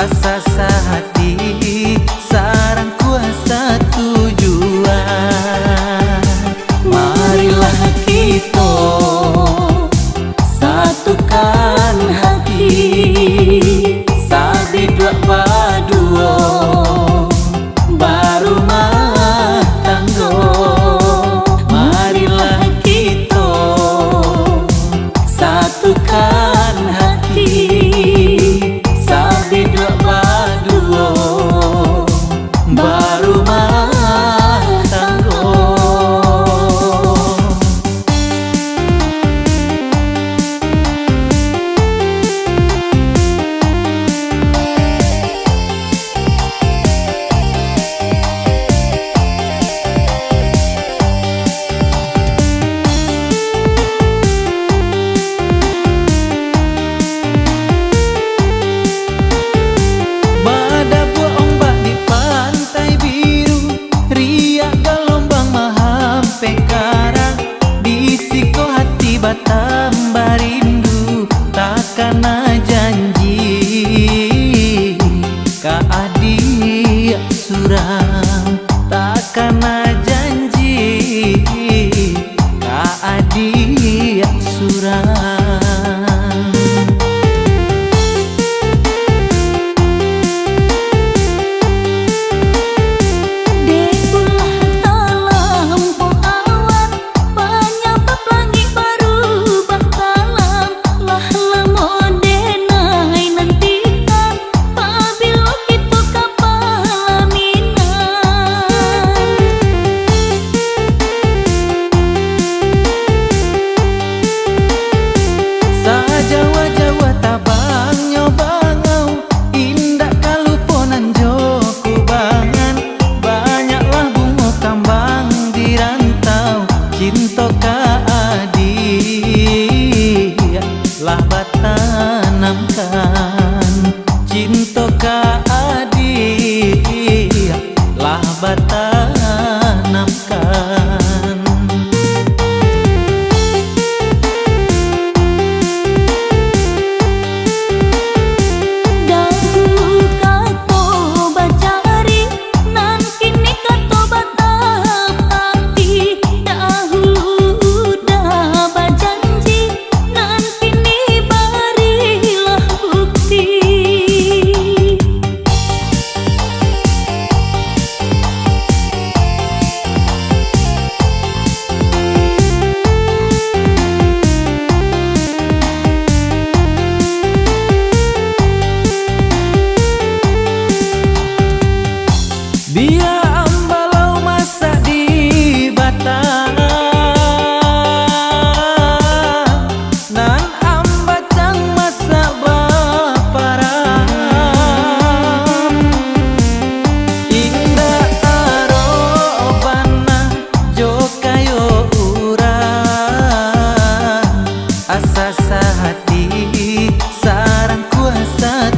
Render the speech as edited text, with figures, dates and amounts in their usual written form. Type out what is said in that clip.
asa hati sarang kuasa tujuan. Marilah kita satukan hati, sabi dua padua barumah tangga. Marilah kita satukan hati, sabi dua padua barumah tangga. Tambah rindu takana janji ka adi surang, takana janji ka adi surang. Jawa-jawa tabang nyobangau, indah kaluponan joku bangan. Banyaklah bunga kambang di rantau, cinta ka adi lah batanamkan. Cinta ka adi lah batanamkan. Dia ambalau masa di batang, nan ambacang masa baparang. Indah arobana jo kayo urang, asa hati sarang kuasa